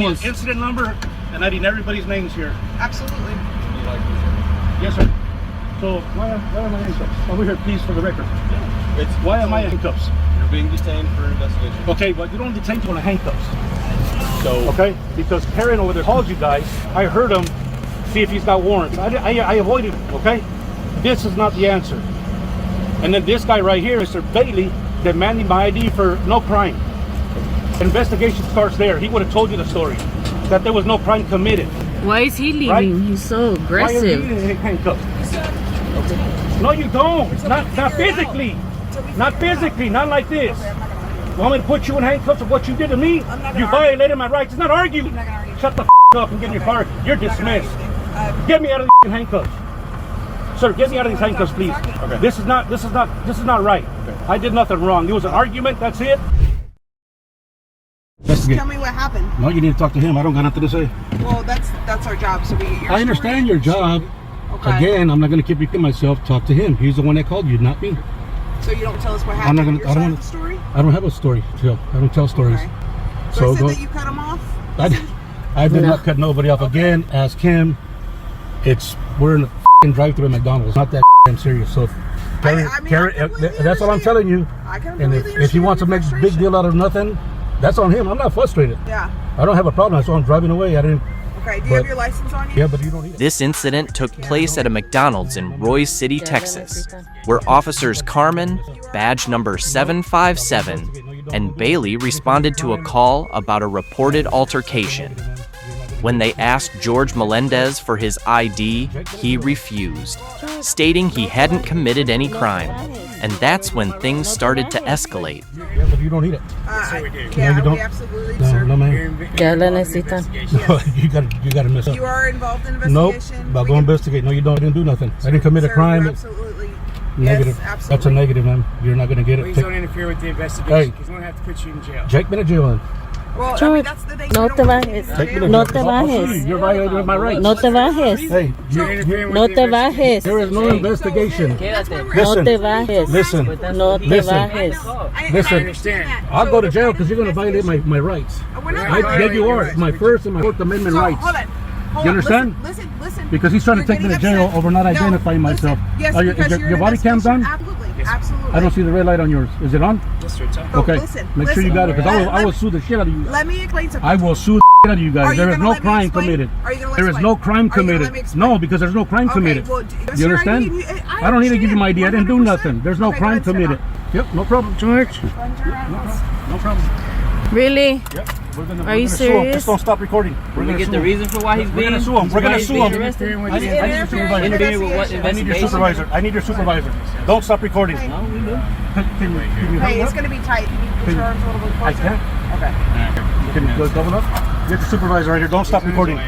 need incident number, and I need everybody's names here. Absolutely. Yes, sir. So why am I in handcuffs? Over here, please, for the record. Why am I in handcuffs? You're being detained for investigation. Okay, but you don't detain people in handcuffs. So okay, because Karen over there called you guys. I heard him see if he's got warrants. I avoided him. Okay, this is not the answer. And then this guy right here, Mr. Bailey, demanding my ID for no crime. Investigation starts there. He would have told you the story that there was no crime committed. Why is he leaving? Right? He's so aggressive. Why are you in handcuffs? No, you don't. Not physically. Not physically. Not like this. Want me to put you in handcuffs of what you did to me? You violated my rights. It's not arguing. Shut the up and get in your car. You're dismissed. Get me out of these handcuffs. Sir, get me out of these handcuffs, please. Okay. This is not right. Okay. I did nothing wrong. It was an argument. That's it. Just tell me what happened. No, you need to talk to him. I don't got nothing to say. Well, that's our job. So we get your I understand story. your job. Okay. Again, I'm not going to keep repeating myself. Talk to him. He's the one that called you, not me. So you don't tell us what happened. I'm not going to. I don't want the story. I don't have a story to tell. I don't tell stories. Okay. So said that you cut him off. I did not cut nobody off. Okay. Again, ask him. We're in a drive-thru at McDonald's. Not that I'm serious. So, Karen, that's what I'm telling you. And if he wants to make a big deal out of nothing, that's on him. I'm not frustrated. Yeah. I don't have a problem. That's why I'm driving away. I didn't. Okay. Do you have your license on you? Yeah, but you don't need it. This incident took place at a McDonald's in Roy City, Texas, where officers Carmen, badge number 757, and Bailey responded to a call about a reported altercation. When they asked George Melendez for his ID, he refused, stating he hadn't committed any crime. And that's when things started to escalate. Yeah, but you don't need it. Yeah, you don't. we absolutely do, sir. No, ma'am. Ya la necesitan. No, you got to mess up. You are involved in Nope. investigation. But go investigate. No, you don't. I didn't do nothing. I didn't commit a crime. Absolutely. Negative. Yes, absolutely. That's a negative, man. You're not going to get it. Please don't interfere with the investigation because we're going to have to put you in jail. Jake, been in jail, then. Well, I mean, that's the thing. No te bajes. No te bajes. You're violating my rights. No te bajes. Hey, No te bajes. there is no investigation. No te bajes. Listen. No te bajes. Listen. I'll go to jail because you're going to violate my rights. Yeah, you are. My First and my Fourth Amendment rights. Hold on. You understand? Listen. Because he's trying to take me to jail over not identifying myself. Yes, Is your body cam's on? Absolutely. I don't see the red light on yours. Is it on? Yes, sir. It's on. Okay. Listen, Make sure you got it because I will sue the shit out of you. Let me explain something. I will sue the shit out of you guys. There is no crime committed. There is no crime committed. No, because there's no crime committed. You understand? I don't need to give you my ID. I didn't do nothing. There's no crime committed. Yep, no problem. George, No problem. really? Yep. Are you serious? Just don't stop recording. We're We get the reason for why he's being. gonna sue him. We're gonna sue him. Interfering with I the need your supervisor. Interfering with what I need your supervisor. I need your supervisor. Don't stop recording. No, we do. Can you Hey, hurry it's up? going to be tight. Can you put your arms a little bit I closer? can. Okay. Can you go double up? Get the supervisor right here. Don't stop recording.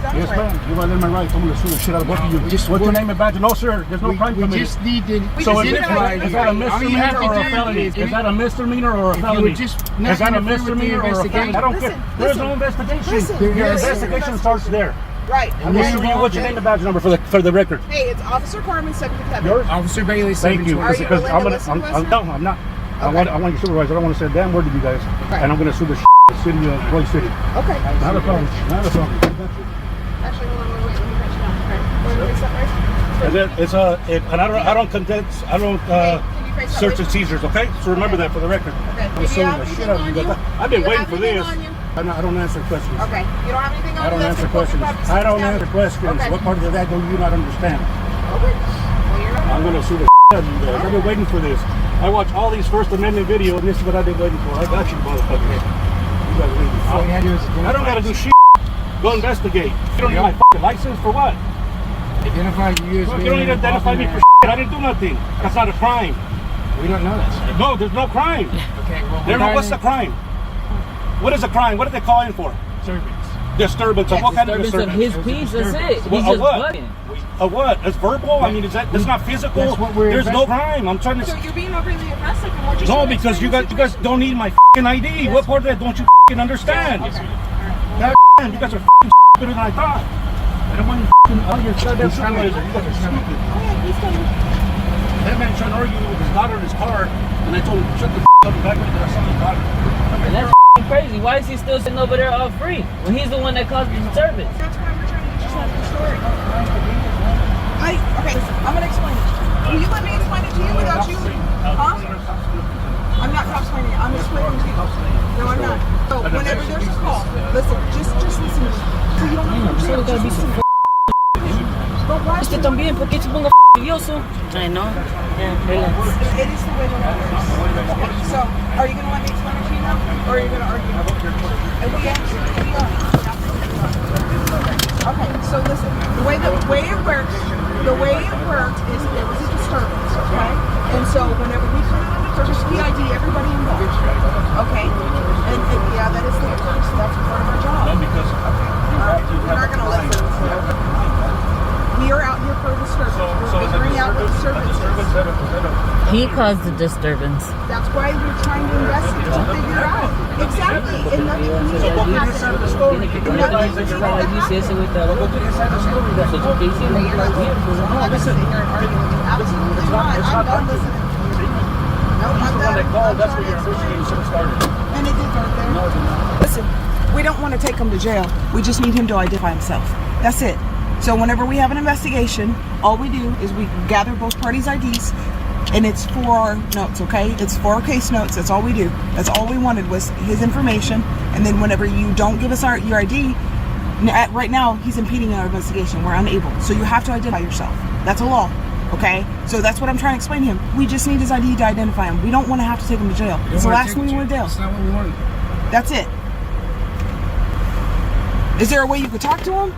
Yes, ma'am. You violated my rights. I'm going to sue the shit out of both of you. What's your name and badge? No, sir. There's no crime We committed. just need to. So is identify that a you. All you have misdemeanor or a to do felony? is Is that a misdemeanor or a if you felony? would just Is not that a interfere with the misdemeanor or a felony? I don't care. There's no investigation. The investigation starts there. Right. I'm going to give you what's your name and badge number for the record. Hey, it's Officer Carmen, 77. Yours? Officer Bailey, Thank you. 720. Because I'm willing to gonna. listen, No, I'm not. I want your supervisor. I don't want to say a damn word to you guys. Okay. And I'm going to sue the city of Roy City. Okay. Not a problem. Not a problem. Actually, hold on, wait. Let me catch you down. Okay. Wait, let me stop right. And I don't condense. I don't search and seizures. Okay. So remember that for the record. Okay. I'm suing the shit out of you guys. I've been waiting for this. I don't answer questions. Okay. You don't have anything on I don't you? answer questions. I don't answer questions. Okay. What part of that do you not understand? Okay. Well, you're not. I'm gonna sue the out of you guys. I've been waiting for this. I watch all these First Amendment videos, and this is what I've been waiting for. I got you, motherfucker. You gotta leave me. All you had to do is I don't gotta do shit. Go investigate. You don't need my fucking license for what? identify you as You don't need to identify me for shit. I didn't do nothing. That's not a crime. We don't know that, sir. No, there's no crime. Okay, well, What's the crime? What is a crime? What did they call in for? Disturbance. Of what kind of disturbance? Of his peace, that's it. Well, He's of just what? bugging. Of what? It's verbal? I mean, that's not physical? That's what we're There's no crime. I'm trying to... So you're being overly aggressive and what you're No, saying because is you guys don't need my fucking ID. What part of that don't you fucking understand? Okay. God damn, you guys are fucking stupider than I thought. I don't want you fucking out of your goddamn supervisor. You guys are stupid. That man trying to argue with his daughter in his car, and I told him, shut the up and back when I saw his daughter. And that's crazy. Why is he still sitting over there all free when he's the one that caused the disturbance? That's why we're trying to get you out of the story. Okay, I'm gonna explain it. Will you let me explain it to you without you? Huh? I'm not cop explaining it. I'm explaining to you. No, I'm not. So whenever there's a call, listen, just listen to me. So you don't have to Solo gotta be some But why? Este también, ¿por qué se ponga nervioso? I know. It is the way the law is. Okay, so are you gonna let me explain it to you now, or are you gonna argue? And we are. Okay, so listen. The way it works is there was a disturbance, okay? And so whenever we put it on the courtesy PID, everybody involved, okay? And yeah, that is the courtesy. That's part of our job. No, because We're not gonna listen. We are out here for a disturbance. We're figuring out what disturbance is. He caused the disturbance. That's why we're trying to investigate to figure out exactly. And nothing needs to happen. Nothing needs to happen. Dice ese güey está loco. Nosotros qué hicimos. I'm not gonna sit here and argue with you. Absolutely not. I'm done listening. No, I'm done. That's where your investigation should have started. And it did start there. No, it did not. Listen, we don't want to take him to jail. We just need him to identify himself. That's it. So whenever we have an investigation, all we do is we gather both parties' IDs, and it's for our notes, okay? It's for our case notes. That's all we do. That's all we wanted was his information. And then whenever you don't give us your ID, right now he's impeding our investigation. We're unable. So you have to identify yourself. That's a law, okay? So that's what I'm trying to explain to him. We just need his ID to identify him. We don't want to have to take him to jail. It's the last thing we want to do. That's not what we want. That's it. Is there a way you could talk to him?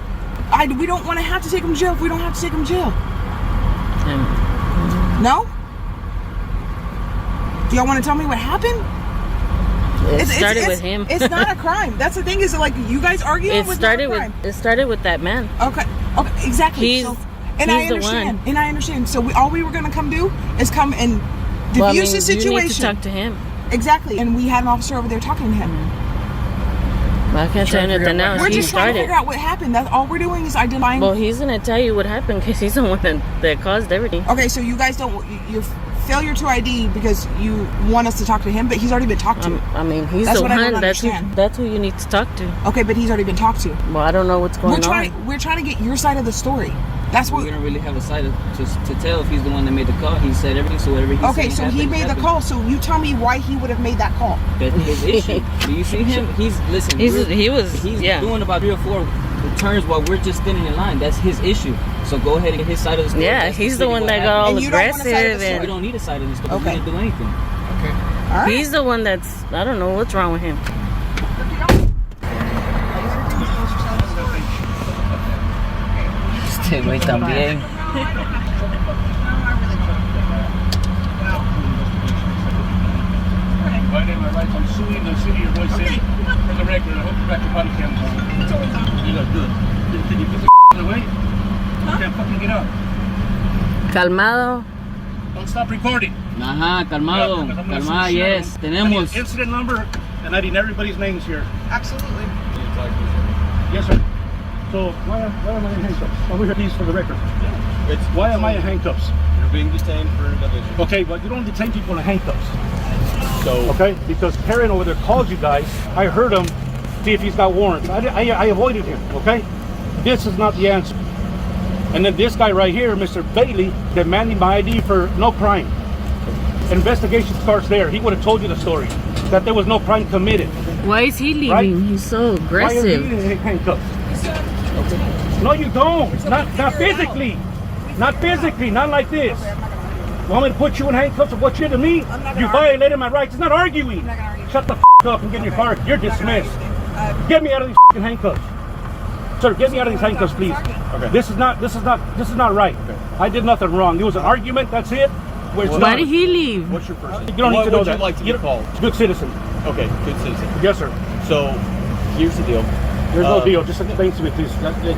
We don't want to have to take him to jail if we don't have to take him to jail. No? Do y'all want to tell me what happened? It started with him. It's not a crime. That's the thing. Is like you guys arguing? It started with that man. Okay. Okay. Exactly. He's I the understand. one. And I understand. So all we were going to come do is come and diffuse the situation. You need to talk to him. Exactly. And we had an officer over there talking to him. Well, I can't tell you nothing else. We're He just trying to started. figure out what happened. That's all we're doing is identifying. Well, he's gonna tell you what happened because he's the one that caused everything. Okay, so you guys don't. Your failure to ID because you want us to talk to him, but he's already been talked to. I mean, he's That's the what I don't one. understand. That's who you need to talk to. Okay, but he's already been talked to. Well, I don't know what's going on. We're trying to get your side of the story. That's what. We don't really have a side to tell if he's the one that made the call. He said everything, so whatever he Okay, said so he made the call. So you tell me why he would have made that call. That's his issue. Do you see him? He's He's doing about 3 or 4 turns while we're just standing in line. That's his issue. So go ahead and get his side of the story. Yeah, That's he's the completely one what that happened. got all And you don't want a side of the aggressive story. We and don't need a side of the story. Okay. We didn't do anything. Okay. All right. he's the one that's. I don't know what's wrong with him. Este güey también. Violating my rights. I'm suing the city of Roy City. For the record, I hope you back your body cam. You look good. Can you put the away? You can't fucking get up. Calmado. Don't stop recording. Ajá, calmado. Yeah, because I'm gonna Calmado, sue you. yes. I need Tenemos. incident number, and I need everybody's names here. Absolutely. Yes, sir. So why am I in handcuffs? Over here, please, for the record. Why am I in handcuffs? You're being detained for investigation. Okay, but you don't detain people in handcuffs. So. Okay, because Karen over there called you guys. I heard him, see if he's got warrants. I avoided him. Okay, this is not the answer. And then this guy right here, Mr. Bailey, demanding my ID for no crime. Investigation starts there. He would have told you the story that there was no crime committed. Why is he leaving? Right? He's so Why is he aggressive. in handcuffs? No, you don't. Not physically. Not physically. Not like this. Want me to put you in handcuffs of what you did to me? You violated my rights. It's not arguing. I'm not gonna argue. Shut the up and get in your car. You're dismissed. Get me out of these handcuffs. Sir, get me out of these handcuffs, please. Okay. This is not right. Okay. I did nothing wrong. It was an argument. That's it. Why did he leave? What's your first name? You don't need to know that. What would you like to be called? Good citizen. Okay, good citizen. Yes, sir. So, here's the deal. There's no deal. Just explain to me, please.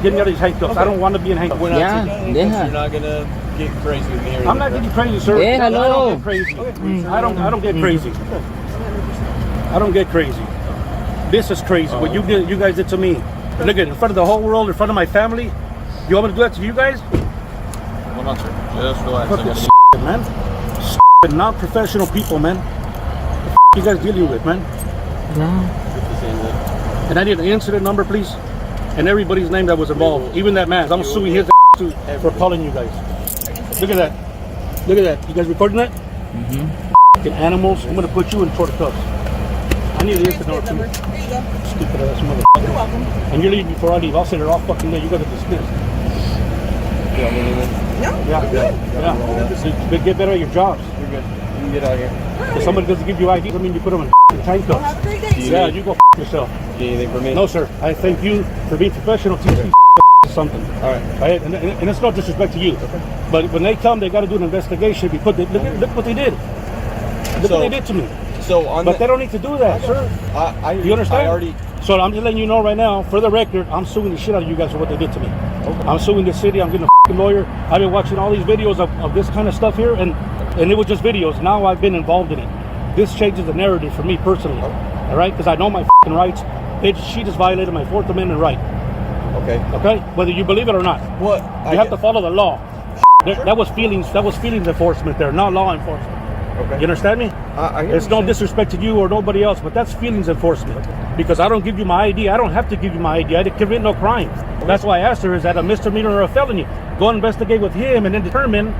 Get me out of these handcuffs. Okay. I don't want to be in handcuffs. We're not Yeah, taking yeah. handcuffs. You're not gonna get crazy with me or I'm not getting crazy, sir. Yeah, I hello. don't get crazy. I don't get crazy. I don't get crazy. This is crazy. What you guys did to me. Look at it, in front of the whole world, in front of my family. You want me to do that to you guys? Hold on, sir. Just relax. Fucking man. Non-professional people, man. What the you guys dealing with, man? No. And I need an incident number, please, and everybody's name that was involved, even that man. I'm suing his too for calling you guys. Look at that. Look at that. You guys recording that? Mm-hmm. Animals. I'm gonna put you in short cuffs. I need an incident number. Here you go. Stupid ass motherfucker. You're welcome. And you're leaving before I leave. I'll sit here all fucking day. You guys are dismissed. You want me to leave? No, Yeah, we're good. yeah. Get better at your jobs. You're good. You can get out of here. If somebody doesn't give you ID, I mean you put them in tank Well, have cuffs. a great day. Yeah, you go yourself. Do you need anything from me? No, sir. I thank you for being professional. Teach me something. All right. And it's no disrespect to you. But when they come, they got to do an investigation. Look what they did. Look what they did to me. So on But they don't need to do that, sir. You understand? I already. So I'm just letting you know right now, for the record, I'm suing the shit out of you guys for what they did to me. Okay. I'm suing the city. I'm getting a lawyer. I've been watching all these videos of this kind of stuff here, and it was just videos. Now I've been involved in it. This changes the narrative for me personally. All right? Because I know my rights. She just violated my Fourth Amendment right. Okay. Okay? Whether you believe it or not. What? You have to follow the law. That was feelings enforcement there, not law enforcement. Okay. You understand me? I hear It's what no you're saying. disrespect to you or nobody else, but that's feelings enforcement. Because I don't give you my ID. I don't have to give you my ID. I didn't commit no crime. That's why I asked her, is that a misdemeanor or a felony? Go investigate with him and then determine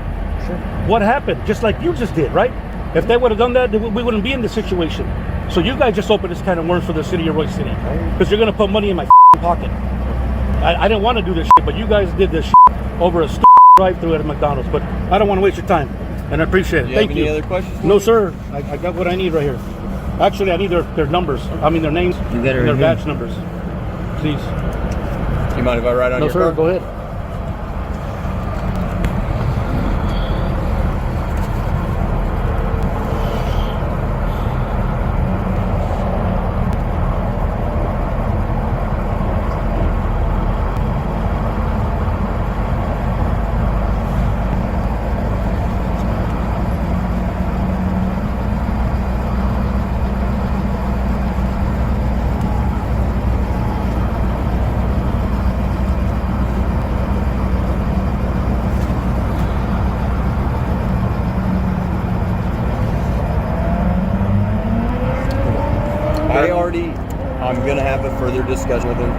what happened, just like you just did, right? If they would have done that, we wouldn't be in this situation. So you guys just opened this kind of worms for the city of Roy City. Because you're going to put money in my pocket. I didn't want to do this shit, but you guys did this shit over a drive-through at a McDonald's. But I don't want to waste your time. And I appreciate it. Thank you. Any other questions? No, sir. I got what I need right here. Actually, I need their numbers. I mean, their names You got it and their right badge numbers. Please. Do you mind if I write on No, your sir. car? Go ahead. I'm going to have a further discussion with him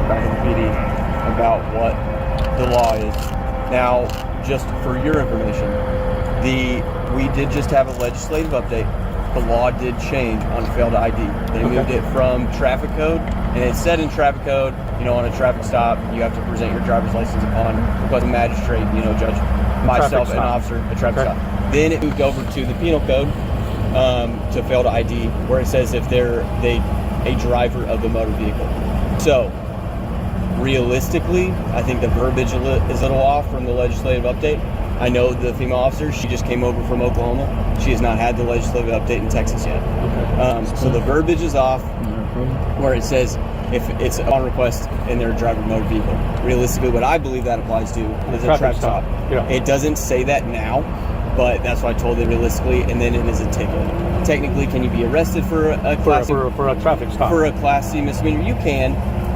back in the PD about what the law is. Now, just for your information, we did just have a legislative update. The law did change on failed ID. They moved it from traffic code, and it said in traffic code, on a traffic stop, you have to present your driver's license upon request of magistrate, judge, myself, an officer, a traffic stop. Then it moved over to the penal code to failed ID, where it says if they're a driver of a motor vehicle. So, realistically, I think the verbiage is a little off from the legislative update. I know the female officer, she just came over from Oklahoma. She has not had the legislative update in Texas yet. So the verbiage is off where it says if it's on request and they're a driver of a motor vehicle. Realistically, what I believe that applies to is a traffic stop. Yeah. It doesn't say that now, but that's why I told it realistically, and then it is a ticket. Technically, can you be arrested for a class for a traffic stop? For a Class C misdemeanor, you can.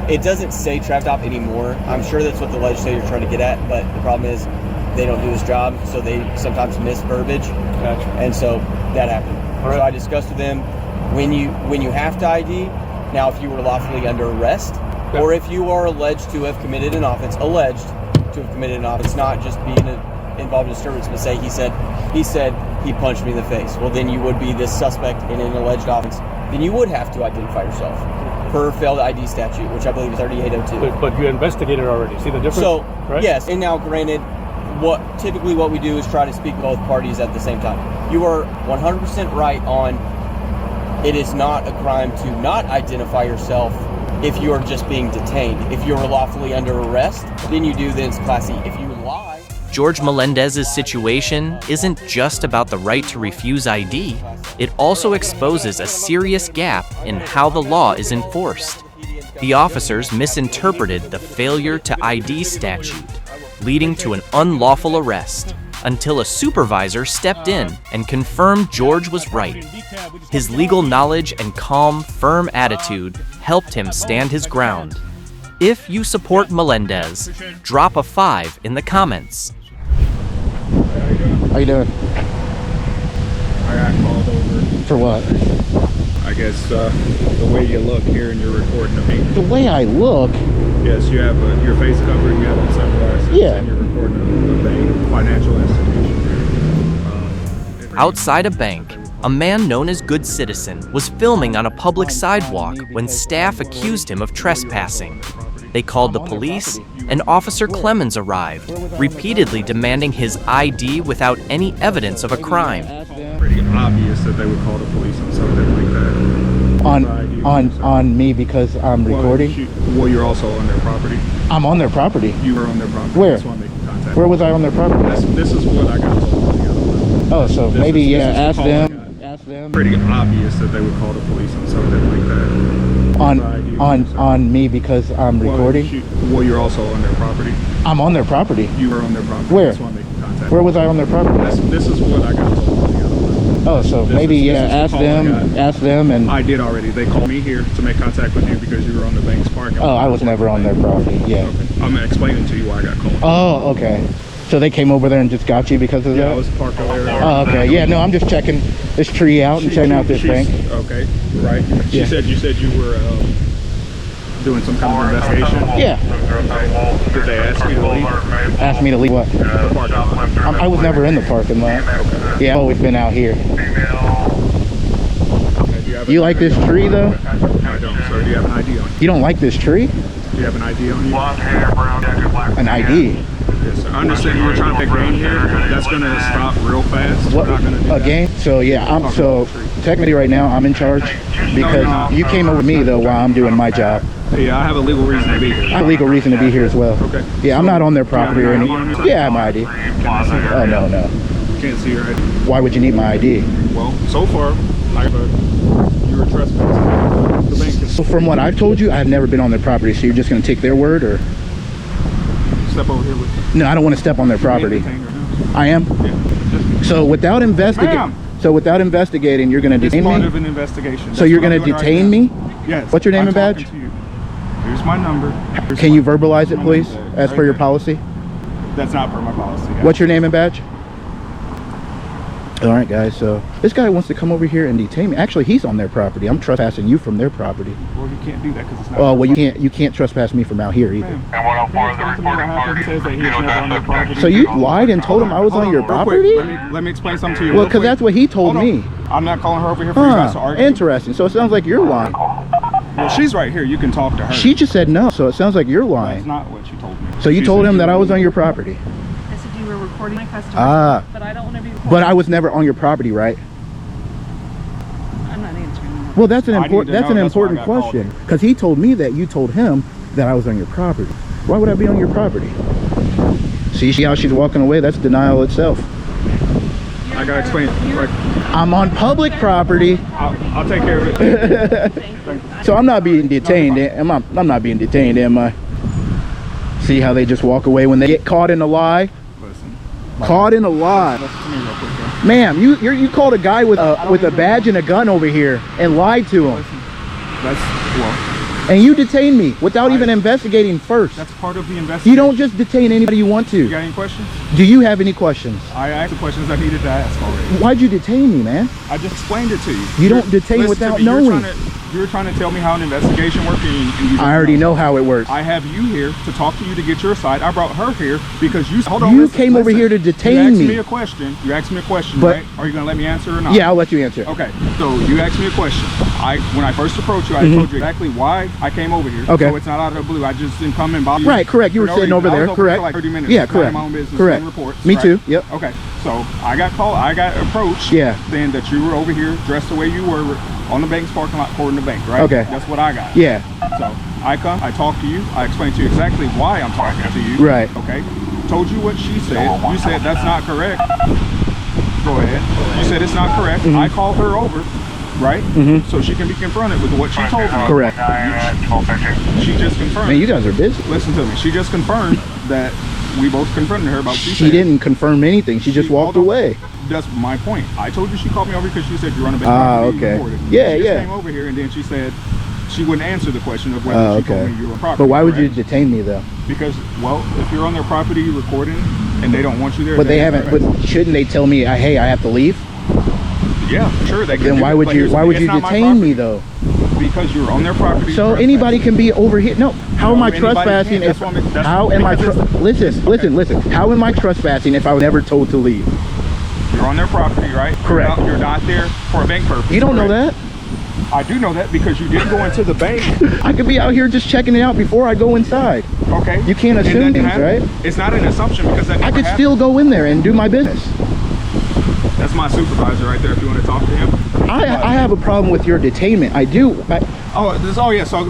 It doesn't say traffic stop anymore. I'm sure that's what the legislators are trying to get at, but the problem is they don't do this job, so they sometimes miss verbiage. Gotcha. And so that happened. All right. So I discussed with them when you have to ID. Now, if you were lawfully under arrest, or if you are alleged to have committed an offense, not just being involved in disturbance, but say he said he punched me in the face. Well, then you would be this suspect in an alleged offense. Then you would have to identify yourself per failed ID statute, which I believe is 3802. But you investigated already. See the difference? So, right? yes. And now, granted, what we do is try to speak to both parties at the same time. You are 100% right on it is not a crime to not identify yourself if you are just being detained. If you're lawfully under arrest, then it's Class C. If you lie... George Melendez's situation isn't just about the right to refuse ID, it also exposes a serious gap in how the law is enforced. The officers misinterpreted the failure to ID statute, leading to an unlawful arrest, until a supervisor stepped in and confirmed George was right. His legal knowledge and calm, firm attitude helped him stand his ground. If you support Melendez, drop a 5 in the comments. How you doing? I got called over For what? I guess the way you look here and you're recording the bank. The way I look? Yes, you have your face covered and you have on sunglasses. Yeah. And you're recording a bank, financial institution. Outside a bank, a man known as Good Citizen was filming on a public sidewalk when staff accused him of trespassing. They called the police, and Officer Clemens arrived, repeatedly demanding his ID without any evidence of a crime. Pretty obvious that they would call the police on something like that. On me because I'm recording? Well, you're also on their property. I'm on their property. You were on their property. Where? That's why I'm making contact. Where was I on their property? This is what I got told. Oh, so maybe ask them. Pretty obvious that they would call the police on something like that. On me because I'm recording? Well, you're also on their property. I'm on their property. You were on their property. Where? That's why I'm making contact. Where was I on their property? This is what I got told. Oh, so maybe ask them and... I did already. They called me here to make contact with you because you were on the bank's parking lot. Oh, I was never on their property, yeah. Okay. I'm explaining to you why I got called. Oh, okay. So they came over there and just got you because of that? Yeah, I was parked over there. Oh, okay. Yeah, no, I'm just checking this tree out and checking out this bank. Okay, right. She said you were doing some kind of investigation? Yeah. Did they ask you to leave? Asked me to leave what? The parking lot. I was never in the parking lot. Okay. Yeah, I've always been out here. Okay, You like this tree though? I don't, sir. Do you have an ID on you? You don't like this tree? Do you have an ID on you? An ID? Yes, sir. I understand you're trying to pick game here. That's going to stop real fast. What, We're not gonna do a that. game? So yeah, so technically right now I'm in charge because you came over me though while I'm doing my job. Yeah, I have a legal reason to be here. I have a legal reason to be here as well. Okay. Yeah, I'm not on their property or anything. Yeah, I have my ID. Can I see your Oh, ID? no. Can't see your ID. Why would you need my ID? Well, so far, you were trespassing. The bank is... So from what I've told you, I've never been on their property, so you're just going to take their word, or? Step over here with me. No, I don't want to step on their property. I am? Yeah. So without investigating, you're going to detain It's part me? of an investigation. So you're going to detain me? Yes. What's your name and I'm badge? talking to you. Here's my number. Can you verbalize it, please, as per your policy? That's not per my policy. What's your name and badge? All right, guys, so this guy wants to come over here and detain me. Actually, he's on their property. I'm trespassing you from their property. Well, you can't do that because it's not... Oh, well, you can't trespass me from out here either. And what I'll part of the reporting party says that he's never on their property. So you lied and told him I was on your property? Let me explain something to you. Well, because that's what he told me. I'm not calling her over here for you guys to argue. Interesting. So it sounds like you're lying. Well, she's right here. You can talk to her. She just said no, so it sounds like you're lying. That's not what she told me. So you told him that I was on your property? I said you were recording my customers, but I don't want to be recorded. But I was never on your property, right? I'm not answering that. Well, that's an I need to important know. That's why I got question, because he told me that you told him that I was on your property. Why would I be on your property? See how she's walking away? That's denial itself. I gotta explain. Right. I'm on public property. I'll take care of it. So I'm not being detained. I'm not being detained, am I? See how they just walk away when they get caught in a lie? Listen. Caught in a lie. Listen to me real quick, bro. Ma'am, you called a guy with a badge and a gun over here and lied to him. Listen. That's well. And you detained me without even investigating first. That's part of the investigation. You don't just detain anybody you want You to. got any questions? Do you have any questions? I asked the questions I needed to ask already. Why'd you detain me, man? I just explained it to you. You don't detain Listen to without me. knowing. You're trying to tell me how an investigation works, and you don't I already know how it works. I have you here to talk to you to get your side. I brought her here because you. Hold on. You listen, came over here to detain you asked me. me a question. You asked me a question, But- right? Are you gonna let me answer or not? Yeah, I'll let you answer. Okay. So you asked me a question. When I first approached you, I told you exactly why I came over here. Okay. So it's not out of the blue. I just didn't come and bother you. Right, correct. You for were no sitting reason. over I there, was over correct. For like 30 minutes. Yeah, minding correct. my own business, Correct. doing reports, Me right? too. Yep. Okay. So I got called. I got approached. Yeah. Saying that you were over here dressed the way you were on the bank's parking lot, according to the bank, right? Okay. That's what I got. Yeah. So I come, I talk to you, I explain to you exactly why I'm talking to you. Right. Okay. Told you what she said. You said that's not correct. Go ahead. You said it's not correct. I called her over, right? So she can be confronted with what she told me. Correct. She just confirmed. Man, you guys are busy. Listen to me. She just confirmed that we both confronted her about what she She said. didn't confirm anything. She just walked hold on. away. That's my point. I told you she called me over because she said you're on a bank. Okay. Yeah, she just yeah. came over here and then she said she wouldn't answer the question of whether she told me you were on property. But why would you correct? detain me though? Because, well, if you're on their property recording and they don't want you there, But they haven't. But shouldn't they tell me, hey, I have to leave? Yeah, sure. They can Then do why it, would but you here's the thing, it's not my detain me property. though? Because you're on their property. So anybody can be over here. No, how am I anybody trespassing can. if That's what I'm- that's how am I because listen. How am I trespassing if I was never told to leave? You're on their property, right? Correct. You're not there for a bank purpose. You don't know correct? that? I do know that because you didn't go into the bank. I could be out here just checking it out before I go inside. Okay. You can't And assume that things, happened. right? It's not an assumption because that I never could happened. still go in there and do my business. That's my supervisor right there if you want to talk to him. I have a problem with your detainment. I do. Oh yeah, so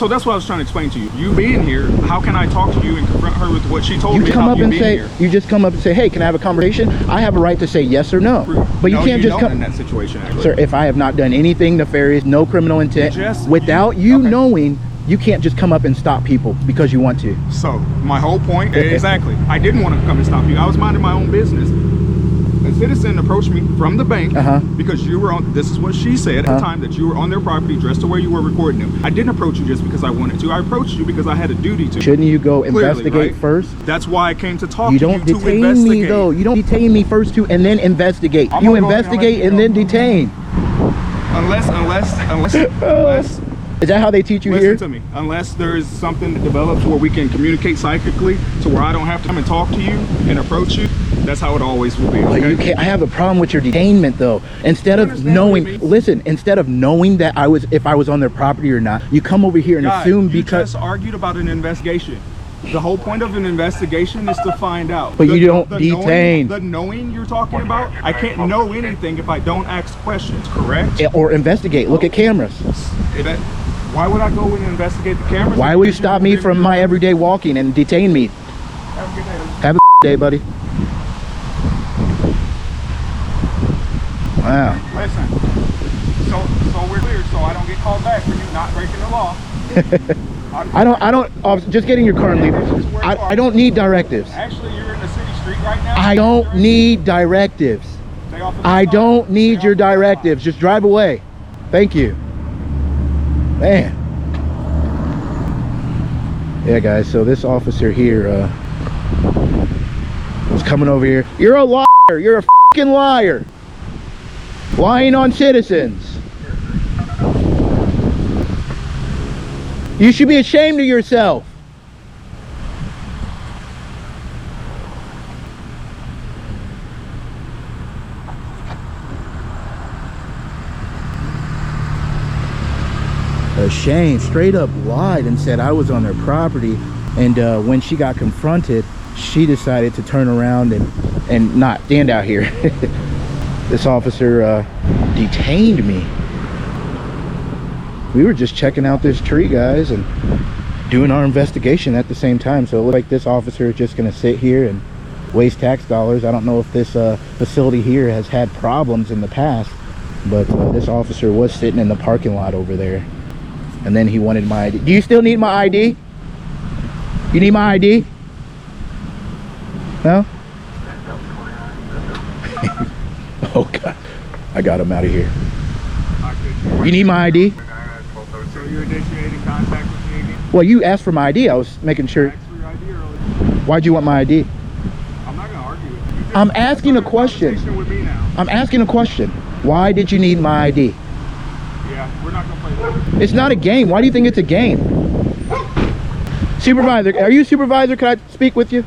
that's what I was trying to explain to you. You being here, how can I talk to you and confront her with what she told You me come about up you and being say, here? you just come up and say, hey, can I have a conversation? I have a right to say yes or no. But you No, can't just don't come. in that situation, actually. Sir, if I have not done anything nefarious, no criminal intent, without you okay. knowing, you can't just come up and stop people because you want to. So my whole point, exactly. I didn't want to come and stop you. I was minding my own business. A citizen approached me from the bank because you were on, this is what she said at the time, that you were on their property dressed the way you were recording them. I didn't approach you just because I wanted to. I approached you because I had a duty to. Shouldn't you go Clearly, investigate right? first? That's why I came to talk You to don't you to detain investigate. me though. You don't detain me first to and then investigate. I'm You gonna go ahead and investigate let and you then go. detain. Unless Is that how they teach you listen here? to me. Unless there is something that develops where we can communicate psychically to where I don't have to come and talk to you and approach you, that's how it always will be. But Okay? you can't. I have a problem with your detainment though. Instead of understand knowing, what it means? listen, instead of knowing that if I was on their property or not, you come over here and God, assume you because. just argued about an investigation. The whole point of an investigation is to find out. But you don't detain. The knowing you're talking about, I can't know anything if I don't ask questions, correct? Or investigate. Look at cameras. Why would I go in and investigate the cameras? Why would you stop me from my everyday walking and detain me? Have a good day. Have a day, buddy. Wow. Listen, so we're clear, so I don't get called back for you not breaking the law. I don't, just get in your car and leave. I don't need directives. Actually, you're in the city street right now. I don't need directives. I don't need your directives. Just drive away. Thank you. Man. Yeah, guys, so this officer here was coming over here. You're a liar. You're a fucking liar. Lying on citizens. You should be ashamed of yourself. Ashamed, straight up lied and said I was on their property, and when she got confronted, she decided to turn around and not stand out here. This officer detained me. We were just checking out this tree, guys, and doing our investigation at the same time. So it looks like this officer is just going to sit here and waste tax dollars. I don't know if this facility here has had problems in the past, but this officer was sitting in the parking lot over there. And then he wanted my ID. Do you still need my ID? You need my ID? No? Oh, God. I got him out of here. You need my ID? So you're initiating contact with me again? Well, you asked for my ID. I was making sure. I asked for your ID earlier. Why'd you want my ID? I'm not going to argue with you. I'm asking a question. Conversation with me now. I'm asking a question. Why did you need my ID? Yeah, we're not going to play that. It's not a game. Why do you think it's a game? Supervisor, are you a supervisor? Can I speak with you?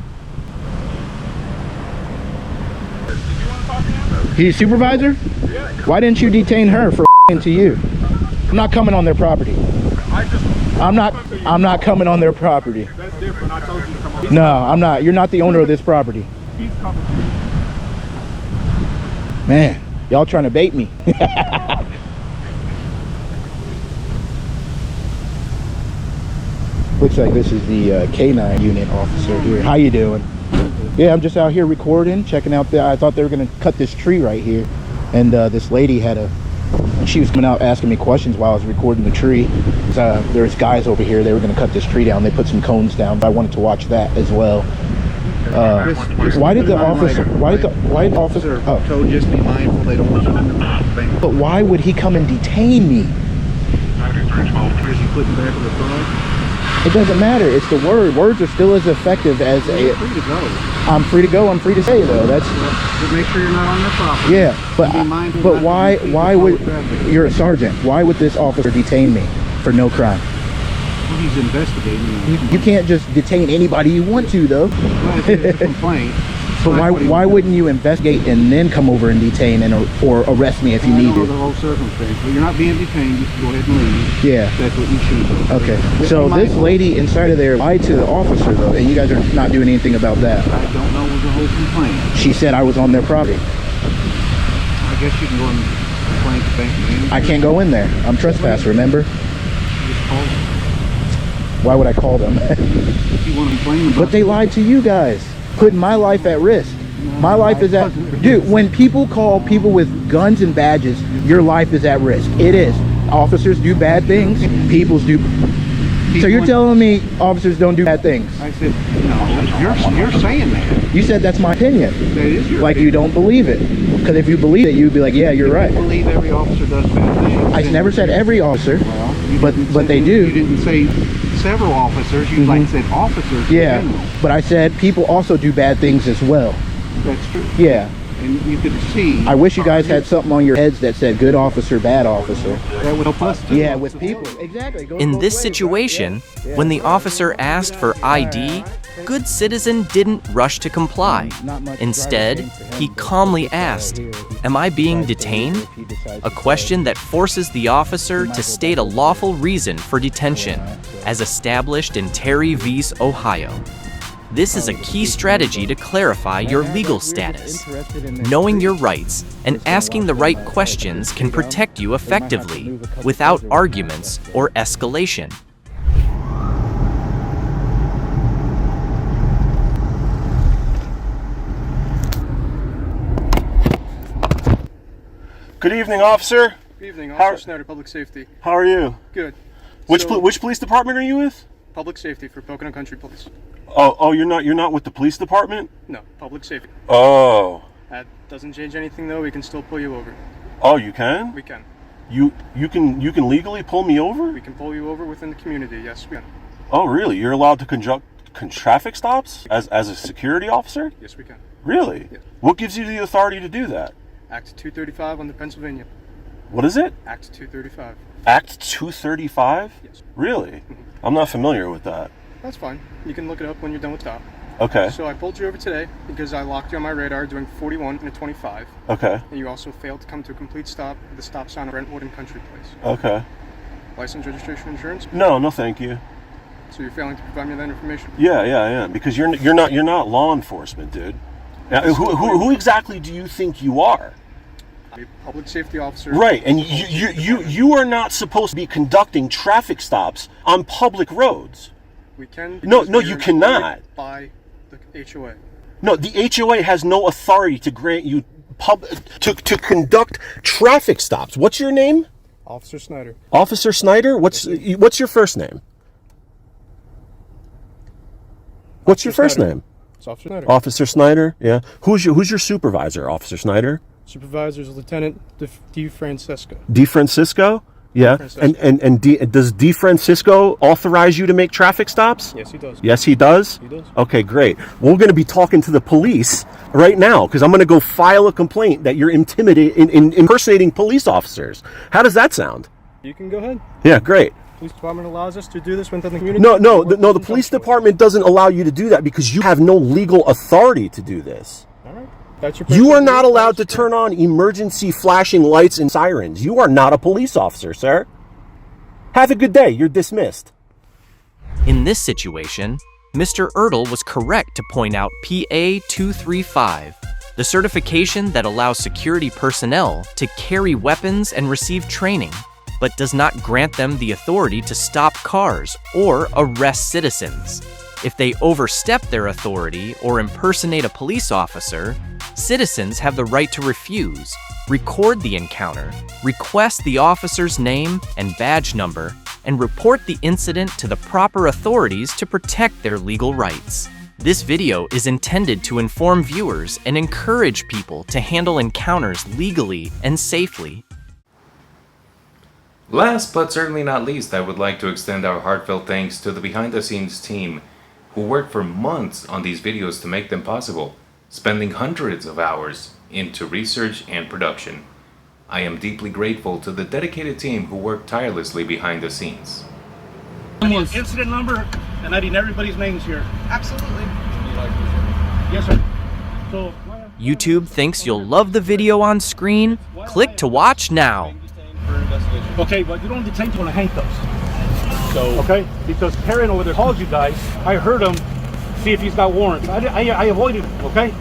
Did you want to talk to him? He's a supervisor? Yeah. Why didn't you detain her for to you? I'm not coming on their property. I'm not coming on their property. That's different. I told you to come on. No, I'm not. You're not the owner of this property. He's coming to you. Man, y'all trying to bait me. Looks like this is the K9 unit officer here. How you doing? Yeah, I'm just out here recording, checking out I thought they were gonna cut this tree right here. And this lady she was coming out asking me questions while I was recording the tree. There's guys over here, they were gonna cut this tree down. They put some cones down, but I wanted to watch that as well. Why did the officer told just be mindful they don't want you in the bank. but why would he come and detain me? Because you put him back on the phone. It doesn't matter. It's the word. Words are still as effective as You're free to go. I'm free to go. I'm free to say though. That's. Just make sure you're not on their property. Yeah, but why would you're a sergeant? Why would this officer detain me for no crime? Well, he's investigating. You can't just detain anybody you want to though. Well, if it's a complaint. But why wouldn't you investigate and then come over and detain or arrest me if you need I know to? the whole circumstance, but you're not being detained. You can go ahead and leave. Yeah. That's what you should do. Okay. So this lady inside of there lied to the officer though, and you guys are not doing anything about that. I don't know the whole complaint. She said I was on their property. I guess you can go and complain to bank manager. I can't go in there. I'm trespass, remember? Just call them. Why would I call them? If you want to complain about But they lied to you guys, putting my life at risk. My life is at, dude, when people call people with guns and badges, your life is at risk. It is. Officers do bad things. People's do. So you're telling me officers don't do bad things? I said, no, you're saying that. You said that's my opinion. That is your Like opinion. you don't believe it. Because if you believe it, you'd be like, yeah, you're right. I believe every officer does bad things. I never said every officer, Well, you but didn't they say- do. You didn't say several officers. You like said officers in Yeah, general. but I said people also do bad things as well. That's true. Yeah. And you could see. I wish you guys had something on your heads that said good officer, bad officer. That would help us too. Yeah, with people. Exactly. Goes In both this ways, situation, right? Yeah. when the officer asked for ID, Good Citizen didn't rush to comply. Instead, he calmly asked, "Am I being detained?" A question that forces the officer to state a lawful reason for detention, as established in Terry v. Ohio. This is a key strategy to clarify your legal status. Knowing your rights and asking the right questions can protect you effectively, without arguments or escalation. Good evening, officer. Good evening, Officer Snyder, Public Safety. How are you? Good. Which police department are you with? Public Safety for Pocono Country Police. Oh, you're not with the police department? No, Public Safety. Oh. That doesn't change anything, though. We can still pull you over. Oh, you can? We can. You can legally pull me over? We can pull you over within the community. Yes, we can. Oh, really? You're allowed to conduct traffic stops as a security officer? Yes, we can. Really? Yes. What gives you the authority to do that? Act 235 under Pennsylvania. What is it? Act 235. Act 235? Yes. Really? I'm not familiar with that. That's fine. You can look it up when you're done with stop. Okay. So I pulled you over today because I locked you on my radar doing 41 and a 25. Okay. And you also failed to come to a complete stop at the stop sign of Brentwood and Country Place. Okay. License, registration, insurance? No, thank you. So you're failing to provide me that information? Yeah, I am, because you're not law enforcement, dude. Now, who exactly do you think you are? I'm a public safety officer. Right, and you are not supposed to be conducting traffic stops on public roads. We can. No, we you are cannot. employed by the HOA. No, the HOA has no authority to grant you to conduct traffic stops. What's your name? Officer Snyder. Officer Snyder. What's your first name? What's your first name? It's Officer Snyder. Officer Snyder. Yeah. Who's your supervisor? Officer Snyder. Supervisor is Lieutenant DeFrancisco. DeFrancisco. Yeah. And does DeFrancisco authorize you to make traffic stops? Yes, he does. Yes, he does? He does. Okay, great. We're going to be talking to the police right now because I'm going to go file a complaint that you're impersonating police officers. How does that sound? You can go ahead. Yeah, great. Police department allows us to do this within the community. No, the police department doesn't allow you to do that because you have no legal authority to do this. All right. That's your You are not allowed to turn on emergency flashing lights and sirens. You are not a police officer, sir. Have a good day. You're dismissed. In this situation, Mr. Ertl was correct to point out PA 235, the certification that allows security personnel to carry weapons and receive training, but does not grant them the authority to stop cars or arrest citizens. If they overstep their authority or impersonate a police officer, citizens have the right to refuse, record the encounter, request the officer's name and badge number, and report the incident to the proper authorities to protect their legal rights. This video is intended to inform viewers and encourage people to handle encounters legally and safely. Last but certainly not least, I would like to extend our heartfelt thanks to the behind-the-scenes team who worked for months on these videos to make them possible, spending hundreds of hours into research and production. I am deeply grateful to the dedicated team who worked tirelessly behind the scenes. Incident number, and I need everybody's names here. Absolutely. Yes, sir. So, YouTube thinks you'll love the video on screen. Click to watch now. okay, but you don't detain people in handcuffs. So, okay? Because Perrin over there called you guys. I heard him see if he's got warrants. I avoided him, okay?